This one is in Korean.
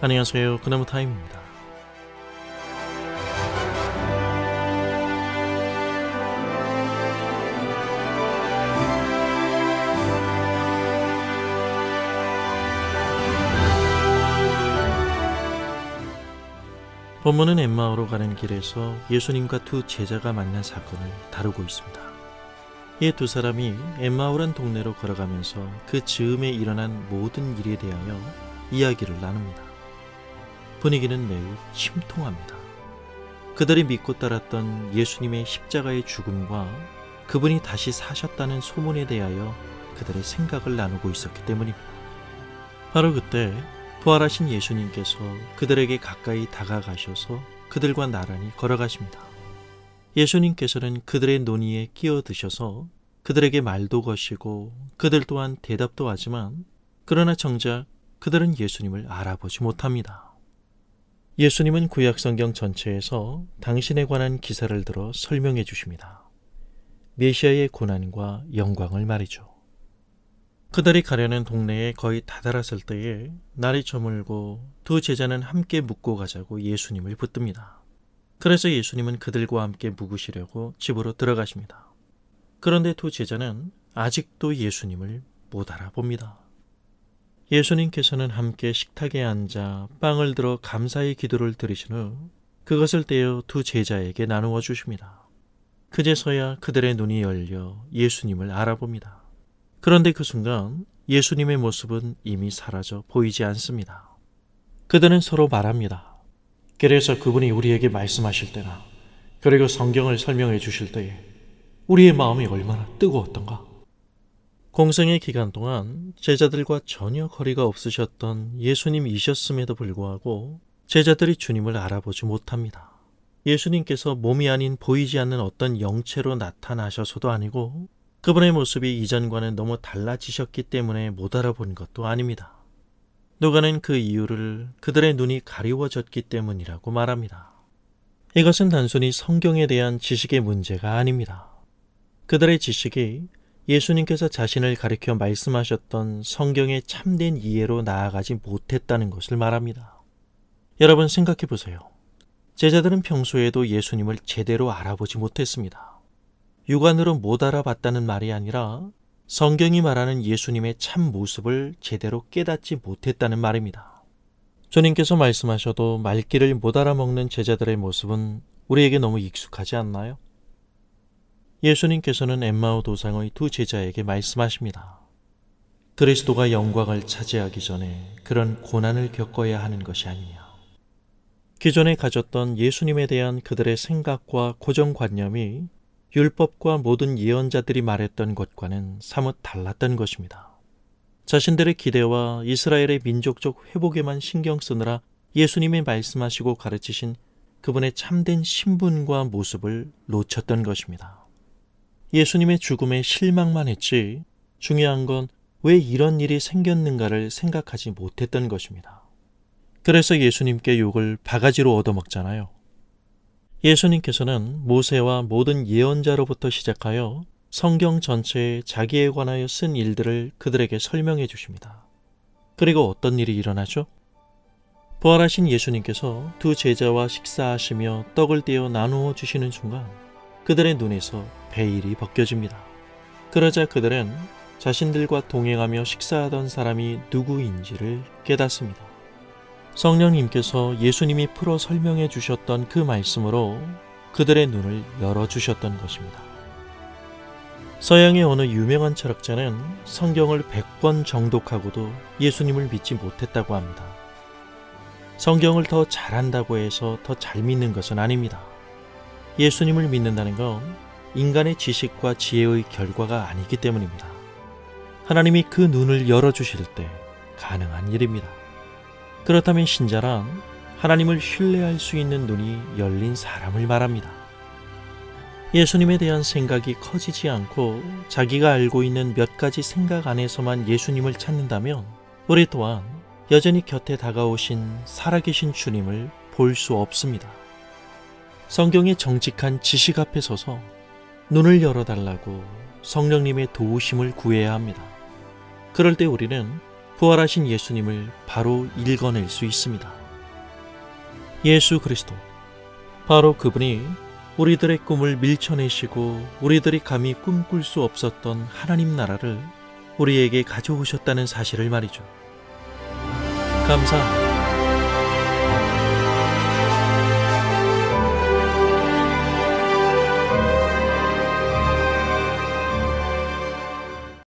안녕하세요. 그나무 타임입니다. 본문은 엠마오로 가는 길에서 예수님과 두 제자가 만난 사건을 다루고 있습니다. 이 두 사람이 엠마오란 동네로 걸어가면서 그 즈음에 일어난 모든 일에 대하여 이야기를 나눕니다. 분위기는 매우 침통합니다. 그들이 믿고 따랐던 예수님의 십자가의 죽음과 그분이 다시 사셨다는 소문에 대하여 그들의 생각을 나누고 있었기 때문입니다. 바로 그때 부활하신 예수님께서 그들에게 가까이 다가가셔서 그들과 나란히 걸어가십니다. 예수님께서는 그들의 논의에 끼어드셔서 그들에게 말도 거시고 그들 또한 대답도 하지만 그러나 정작 그들은 예수님을 알아보지 못합니다. 예수님은 구약성경 전체에서 당신에 관한 기사를 들어 설명해 주십니다. 메시아의 고난과 영광을 말이죠. 그들이 가려는 동네에 거의 다다랐을 때에 날이 저물고 두 제자는 함께 묵고 가자고 예수님을 붙듭니다. 그래서 예수님은 그들과 함께 묵으시려고 집으로 들어가십니다. 그런데 두 제자는 아직도 예수님을 못 알아봅니다. 예수님께서는 함께 식탁에 앉아 빵을 들어 감사의 기도를 드리신 후 그것을 떼어 두 제자에게 나누어 주십니다. 그제서야 그들의 눈이 열려 예수님을 알아봅니다. 그런데 그 순간 예수님의 모습은 이미 사라져 보이지 않습니다. 그들은 서로 말합니다. 그래서 그분이 우리에게 말씀하실 때나 그리고 성경을 설명해 주실 때에 우리의 마음이 얼마나 뜨거웠던가. 공생의 기간 동안 제자들과 전혀 거리가 없으셨던 예수님이셨음에도 불구하고 제자들이 주님을 알아보지 못합니다. 예수님께서 몸이 아닌 보이지 않는 어떤 영체로 나타나셔서도 아니고 그분의 모습이 이전과는 너무 달라지셨기 때문에 못 알아본 것도 아닙니다. 누가는 그 이유를 그들의 눈이 가리워졌기 때문이라고 말합니다. 이것은 단순히 성경에 대한 지식의 문제가 아닙니다. 그들의 지식이 예수님께서 자신을 가리켜 말씀하셨던 성경의 참된 이해로 나아가지 못했다는 것을 말합니다. 여러분 생각해 보세요. 제자들은 평소에도 예수님을 제대로 알아보지 못했습니다. 육안으로 못 알아봤다는 말이 아니라 성경이 말하는 예수님의 참 모습을 제대로 깨닫지 못했다는 말입니다. 주님께서 말씀하셔도 말귀를 못 알아먹는 제자들의 모습은 우리에게 너무 익숙하지 않나요? 예수님께서는 엠마오 도상의 두 제자에게 말씀하십니다. 그리스도가 영광을 차지하기 전에 그런 고난을 겪어야 하는 것이 아니냐. 기존에 가졌던 예수님에 대한 그들의 생각과 고정관념이 율법과 모든 예언자들이 말했던 것과는 사뭇 달랐던 것입니다. 자신들의 기대와 이스라엘의 민족적 회복에만 신경 쓰느라 예수님이 말씀하시고 가르치신 그분의 참된 신분과 모습을 놓쳤던 것입니다. 예수님의 죽음에 실망만 했지 중요한 건 왜 이런 일이 생겼는가를 생각하지 못했던 것입니다. 그래서 예수님께 욕을 바가지로 얻어먹잖아요. 예수님께서는 모세와 모든 예언자로부터 시작하여 성경 전체에 자기에 관하여 쓴 일들을 그들에게 설명해 주십니다. 그리고 어떤 일이 일어나죠? 부활하신 예수님께서 두 제자와 식사하시며 떡을 떼어 나누어 주시는 순간 그들의 눈에서 베일이 벗겨집니다. 그러자 그들은 자신들과 동행하며 식사하던 사람이 누구인지를 깨닫습니다. 성령님께서 예수님이 풀어 설명해 주셨던 그 말씀으로 그들의 눈을 열어주셨던 것입니다. 서양의 어느 유명한 철학자는 성경을 100번 정독하고도 예수님을 믿지 못했다고 합니다. 성경을 더 잘한다고 해서 더 잘 믿는 것은 아닙니다. 예수님을 믿는다는 건 인간의 지식과 지혜의 결과가 아니기 때문입니다. 하나님이 그 눈을 열어주실 때 가능한 일입니다. 그렇다면 신자란 하나님을 신뢰할 수 있는 눈이 열린 사람을 말합니다. 예수님에 대한 생각이 커지지 않고 자기가 알고 있는 몇 가지 생각 안에서만 예수님을 찾는다면 우리 또한 여전히 곁에 다가오신 살아계신 주님을 볼 수 없습니다. 성경의 정직한 지식 앞에 서서 눈을 열어달라고 성령님의 도우심을 구해야 합니다. 그럴 때 우리는 부활하신 예수님을 바로 읽어낼 수 있습니다. 예수 그리스도, 바로 그분이 우리들의 꿈을 밀쳐내시고 우리들이 감히 꿈꿀 수 없었던 하나님 나라를 우리에게 가져오셨다는 사실을 말이죠. 감사합니다.